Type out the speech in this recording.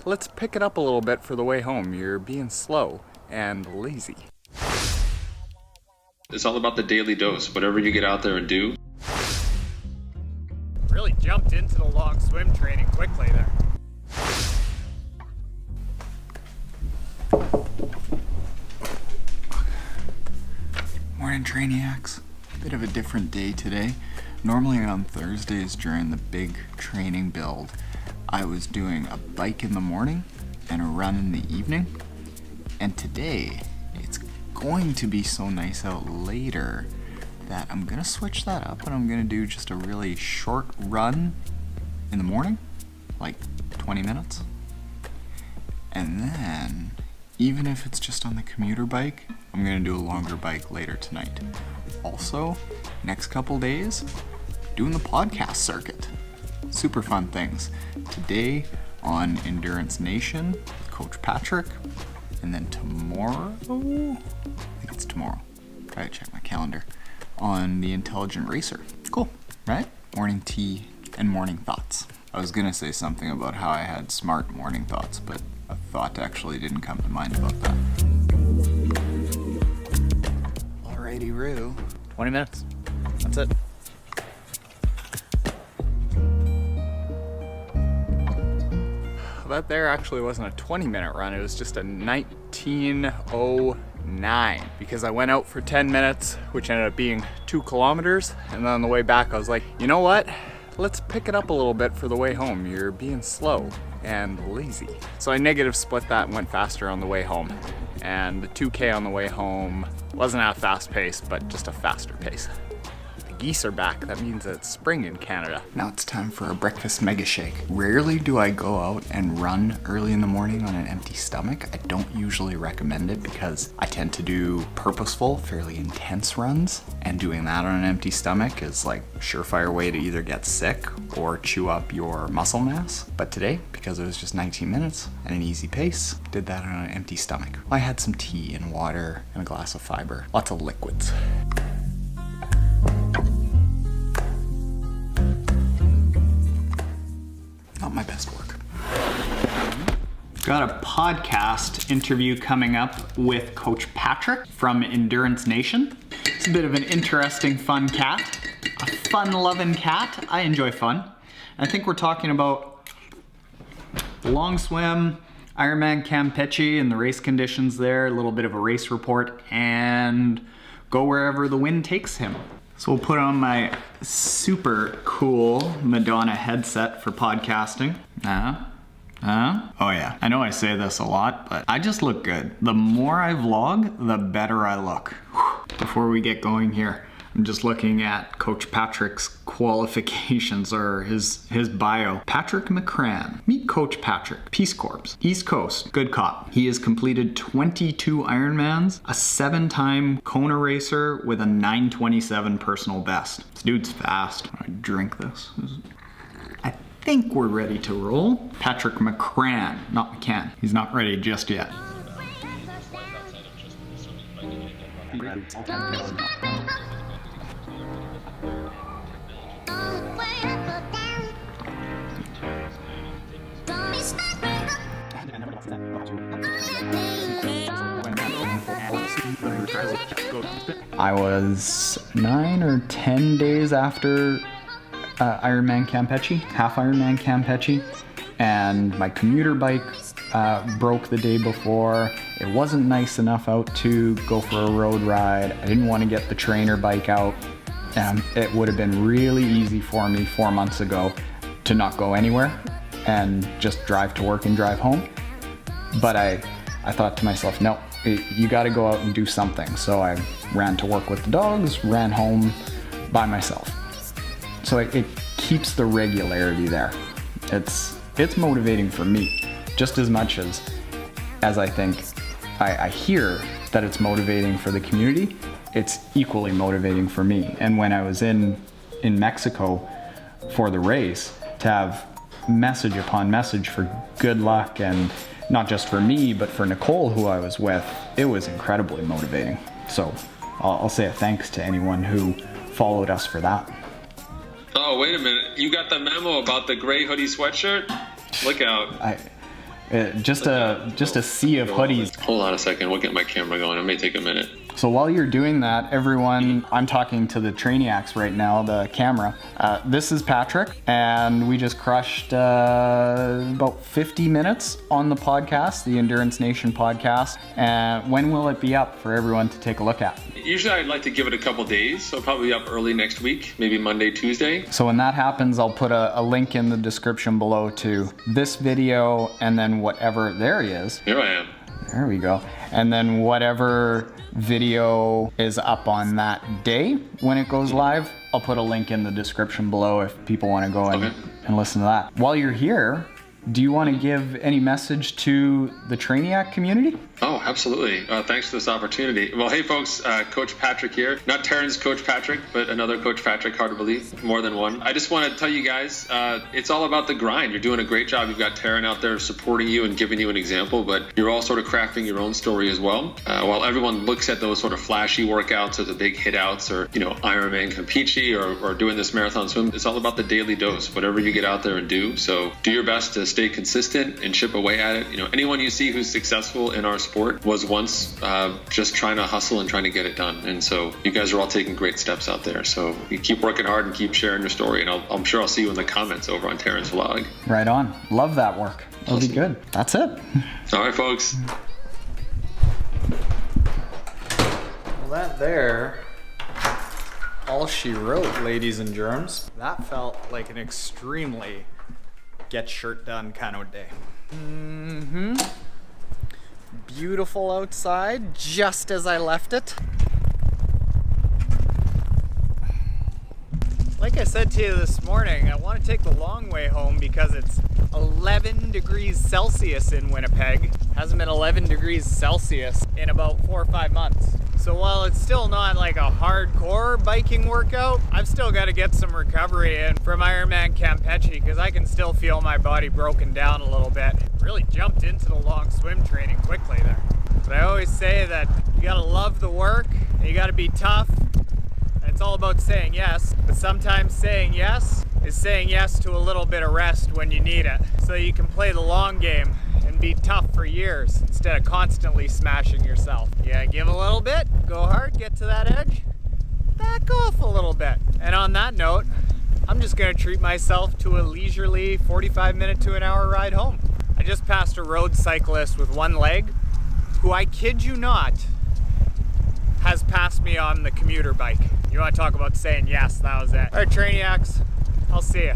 let's pick it up a little bit for the way home. You're being slow and lazy. It's all about the daily dose. Whatever you get out there and do. Really jumped into the long swim training quickly there. Morning, Trainiacs. Bit of a different day today. Normally on Thursdays during the big training build, I was doing a bike in the morning and a run in the evening. And today, it's going to be so nice out later that I'm gonna switch that up and I'm gonna do just a really short run in the morning, like 20 minutes. And then, even if it's just on the commuter bike, I'm gonna do a longer bike later tonight. Also, next couple days, doing the podcast circuit. Super fun things. Today on Endurance Nation with Coach Patrick, and then tomorrow, I think it's tomorrow, gotta check my calendar, on the Intelligent Racer. Cool, right? Morning tea and morning thoughts. I was gonna say something about how I had smart morning thoughts, but a thought actually didn't come to mind about that. Alrighty, Roo. 20 minutes. That's it. That there actually wasn't a 20-minute run, it was just a 19:09 because I went out for 10 minutes, which ended up being 2 kilometers, and then on the way back I was like, you know what? Let's pick it up a little bit for the way home. You're being slow and lazy. So I negative split that and went faster on the way home. And the 2K on the way home wasn't at a fast pace, but just a faster pace. Geese are back. That means it's spring in Canada. Now it's time for a breakfast mega shake. Rarely do I go out and run early in the morning on an empty stomach. I don't usually recommend it because I tend to do purposeful, fairly intense runs, and doing that on an empty stomach is like a surefire way to either get sick or chew up your muscle mass. But today, because it was just 19 minutes and an easy pace, did that on an empty stomach. I had some tea and water and a glass of fiber, lots of liquids. Not my best work. Got a podcast interview coming up with Coach Patrick from Endurance Nation. It's a bit of an interesting, fun cat. A fun-loving cat. I enjoy fun. I think we're talking about long swim, Ironman Campeche and the race conditions there, a little bit of a race report, and go wherever the wind takes him. So we'll put on my super cool Madonna headset for podcasting. Oh yeah, I know I say this a lot, but I just look good. The more I vlog, the better I look. Before we get going here, I'm just looking at Coach Patrick's qualifications or his bio. Patrick MccRann. Meet Coach Patrick. Peace Corps. East Coast. Good cop. He has completed 22 Ironmans, a 7-time Kona racer with a 9:27 personal best. This dude's fast. I drink this. I think we're ready to roll. Patrick MccRann, not McCann. He's not ready just yet. I was 9 or 10 days after Ironman Campeche, half Ironman Campeche, and my commuter bike broke the day before. It wasn't nice enough out to go for a road ride. I didn't want to get the trainer bike out. It would have been really easy for me 4 months ago to not go anywhere and just drive to work and drive home. But I thought to myself, no, you got to go out and do something. So I ran to work with the dogs, ran home by myself. So it keeps the regularity there. It's motivating for me just as much as I think I hear that it's motivating for the community. It's equally motivating for me. And when I was in Mexico for the race, to have message upon message for good luck, and not just for me, but for Nicole, who I was with, it was incredibly motivating. So I'll say a thanks to anyone who followed us for that. Oh, wait a minute. You got the memo about the gray hoodie sweatshirt? Look out. Just a sea of hoodies. Hold on a second, we'll get my camera going. It may take a minute. So while you're doing that, everyone, I'm talking to the Trainiacs right now, the camera. This is Patrick, and we just crushed about 50 minutes on the podcast, the Endurance Nation podcast. And when will it be up for everyone to take a look at? Usually I'd like to give it a couple days, so probably up early next week, maybe Monday, Tuesday. So when that happens, I'll put a link in the description below to this video, and then whatever, there he is. Here I am. There we go. And then whatever video is up on that day when it goes live, I'll put a link in the description below if people want to go and listen to that. While you're here, do you want to give any message to the Trainiac community? Oh, absolutely. Thanks for this opportunity. Well, hey folks, Coach Patrick here. Not Taren's Coach Patrick, but another Coach Patrick, hard to believe, more than one. I just want to tell you guys, it's all about the grind. You're doing a great job. You've got Taren out there supporting you and giving you an example, but you're all sort of crafting your own story as well. While everyone looks at those sort of flashy workouts or the big hit outs or, Ironman Campeche or doing this marathon swim, it's all about the daily dose, whatever you get out there and do. So do your best to stay consistent and chip away at it. Anyone you see who's successful in our sport was once just trying to hustle and trying to get it done. And so you guys are all taking great steps out there. So you keep working hard and keep sharing your story. And I'm sure I'll see you in the comments over on Taren's vlog. Right on. Love that work. That'll be good. That's it. All right, folks. Well, that there, all she wrote, ladies and germs. That felt like an extremely get shirt done kind of day. Beautiful outside, just as I left it. Like I said to you this morning, I want to take the long way home because it's 11 degrees Celsius in Winnipeg. Hasn't been 11 degrees Celsius in about 4 or 5 months. So while it's still not like a hardcore biking workout, I've still got to get some recovery in from Ironman Campeche because I can still feel my body broken down a little bit. Really jumped into the long swim training quickly there. But I always say that you got to love the work, and you got to be tough, and it's all about saying yes. But sometimes saying yes is saying yes to a little bit of rest when you need it, so you can play the long game and be tough for years instead of constantly smashing yourself. Yeah, give a little bit, go hard, get to that edge, back off a little bit. And on that note, I'm just gonna treat myself to a leisurely 45-minute to an hour ride home. I just passed a road cyclist with one leg who, I kid you not, has passed me on the commuter bike. You wanna talk about saying yes, that was it. All right, Trainiacs, I'll see ya.